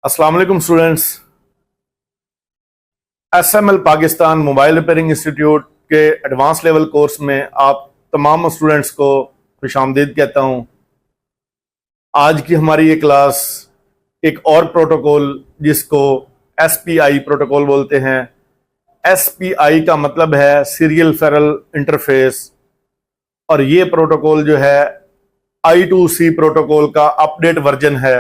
अस्सलाम वालेकुम students. SML Pakistan mobile repairing institute के एडवांस लेवल कोर्स में आप तमाम स्टूडेंट्स को खुशामदीद कहता हूं। आज की हमारी ये क्लास एक और प्रोटोकॉल जिसको एसपीआई प्रोटोकॉल बोलते हैं। एसपीआई का मतलब है सीरियल फेरल इंटरफेस, और ये प्रोटोकॉल जो है I2C प्रोटोकॉल का अपडेट वर्जन है।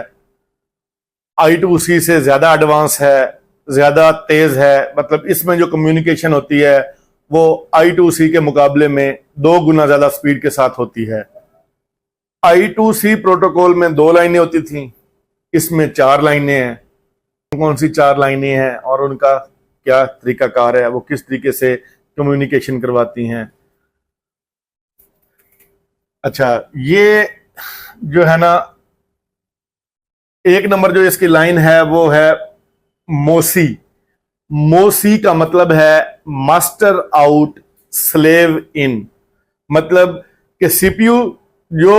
I2C से ज्यादा एडवांस है, ज्यादा तेज है, मतलब इसमें जो कम्युनिकेशन होती है वो I2C के मुकाबले में 2 गुना ज्यादा स्पीड के साथ होती है। I2C प्रोटोकॉल में 2 लाइनें होती थी, इसमें 4 लाइनें हैं। कौन सी 4 लाइनें हैं और उनका क्या तरीकाकार है, वो किस तरीके से कम्युनिकेशन करवाती हैं। अच्छा, ये जो है ना, एक नंबर जो इसकी लाइन है वो है मोसी। मोसी का मतलब है मास्टर आउट स्लेव इन, मतलब कि सीपीयू जो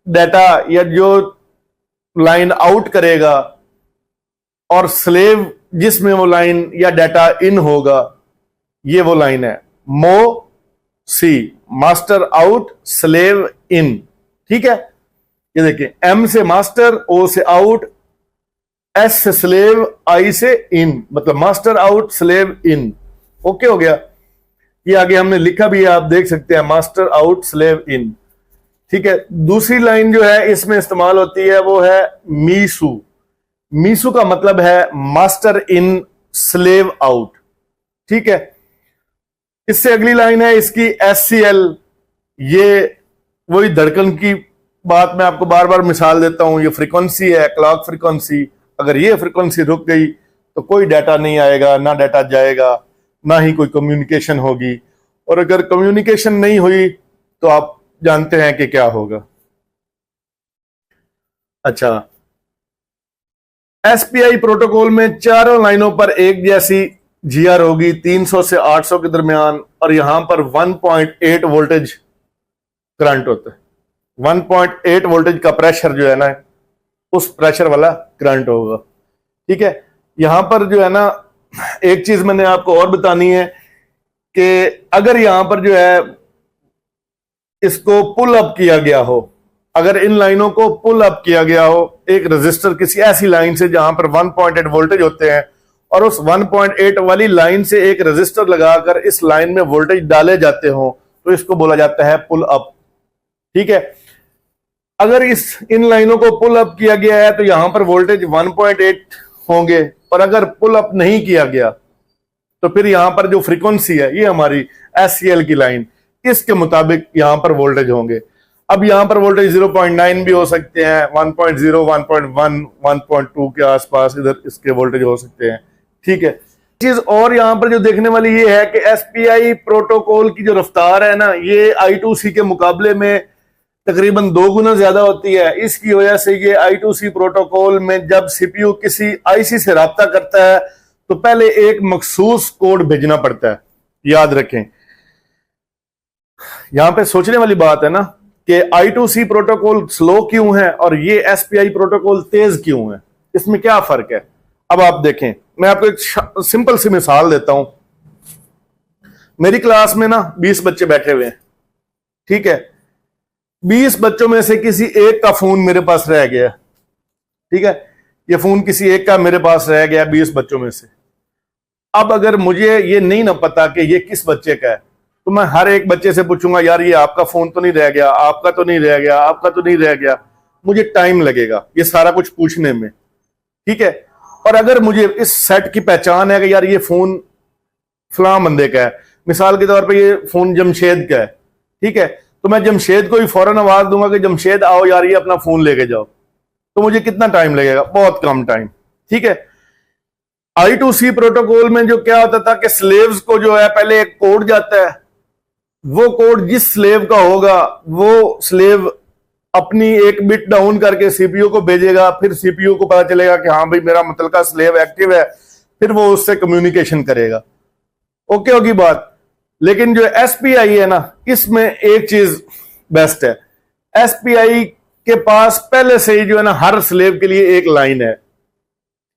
डाटा या जो लाइन आउट करेगा और स्लेव जिसमें वो लाइन या डाटा इन होगा, ये वो लाइन है मो सी, मास्टर आउट स्लेव इन। ठीक है, ये देखिए, एम से मास्टर, ओ से आउट, एस से स्लेव, आई से इन, मतलब मास्टर आउट स्लेव इन। ओके हो गया। ये आगे हमने लिखा भी है, आप देख सकते हैं, मास्टर आउट स्लेव इन। ठीक है, दूसरी लाइन जो है इसमें इस्तेमाल होती है वो है मीसू। मीसू का मतलब है मास्टर इन स्लेव आउट। ठीक है, इससे अगली लाइन है इसकी एससीएल। ये वही धड़कन की बात मैं आपको बार बार मिसाल देता हूं, ये फ्रीक्वेंसी है, क्लॉक फ्रीक्वेंसी। अगर ये फ्रीक्वेंसी रुक गई तो कोई डाटा नहीं आएगा, ना डाटा जाएगा, ना ही कोई कम्युनिकेशन होगी। और अगर कम्युनिकेशन नहीं हुई तो आप जानते हैं कि क्या होगा। अच्छा, एसपीआई प्रोटोकॉल में चारों लाइनों पर एक जैसी जीआर होगी, 300 से 800 के दरमियान, और यहां पर 1.8 वोल्टेज करंट होता है। 1.8 वोल्टेज का प्रेशर जो है ना, उस प्रेशर वाला करंट होगा। ठीक है, यहां पर जो है ना, एक चीज मैंने आपको और बतानी है कि अगर यहां पर जो है इसको पुल अप किया गया हो, अगर इन लाइनों को पुल अप किया गया हो एक रजिस्टर किसी ऐसी लाइन से जहां पर 1.8 वोल्टेज होते हैं, और उस 1.8 वाली लाइन से एक रजिस्टर लगाकर इस लाइन में वोल्टेज डाले जाते हो, तो इसको बोला जाता है पुल अप। ठीक है, अगर इन लाइनों को पुल अप किया गया है तो यहां पर वोल्टेज 1.8 होंगे, और अगर पुल अप नहीं किया गया तो फिर यहां पर जो फ्रीक्वेंसी है, ये हमारी एससीएल की लाइन, इसके मुताबिक यहां पर वोल्टेज होंगे। अब यहां पर वोल्टेज 0.9 भी हो सकते हैं, 1.0, 1.1, 1.2 के आसपास इधर इसके वोल्टेज हो सकते हैं। ठीक है, चीज और यहां पर जो देखने वाली ये है कि एसपीआई प्रोटोकॉल की जो रफ्तार है ना, ये I2C के मुकाबले में तकरीबन 2 गुना ज्यादा होती है। इसकी वजह से ये I2C प्रोटोकॉल में जब सीपीयू किसी आईसी से राब्ता करता है तो पहले एक मखसूस कोड भेजना पड़ता है। याद रखें, यहां पे सोचने वाली बात है ना कि I2C प्रोटोकॉल स्लो क्यों है और ये एसपीआई प्रोटोकॉल तेज क्यों है, इसमें क्या फर्क है। अब आप देखें, मैं आपको एक सिंपल सी मिसाल देता हूं। मेरी क्लास में ना 20 बच्चे बैठे हुए हैं। ठीक है, 20 बच्चों में से किसी एक का फोन मेरे पास रह गया। ठीक है, ये फोन किसी एक का मेरे पास रह गया 20 बच्चों में से। अब अगर मुझे ये नहीं ना पता कि ये किस बच्चे का है, तो मैं हर एक बच्चे से पूछूंगा, यार ये आपका फोन तो नहीं रह गया, आपका तो नहीं रह गया, आपका तो नहीं रह गया। मुझे टाइम लगेगा ये सारा कुछ पूछने में। ठीक है, और अगर मुझे इस सेट की पहचान है कि यार ये फोन फलां बंदे का है, मिसाल के तौर पे ये फोन जमशेद का है, ठीक है, तो मैं जमशेद को ही फौरन आवाज दूंगा कि जमशेद आओ यार ये अपना फोन लेके जाओ। तो मुझे कितना टाइम लगेगा? बहुत कम टाइम। ठीक है, I2C प्रोटोकॉल में जो क्या होता था कि स्लेव्स को जो है पहले एक कोड जाता है, वो कोड जिस स्लेव का होगा वो स्लेव अपनी एक बिट डाउन करके सीपीयू को भेजेगा, फिर सीपीयू को पता चलेगा कि हाँ भाई मेरा मुतलका स्लेव एक्टिव है, फिर वो उससे कम्युनिकेशन करेगा। ओके होगी बात। लेकिन जो एसपीआई है ना, इसमें एक चीज बेस्ट है, एसपीआई के पास पहले से ही जो है ना हर स्लेव के लिए एक लाइन है।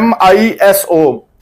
MISO.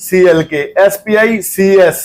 CLK SPI CS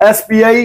SPI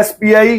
SPI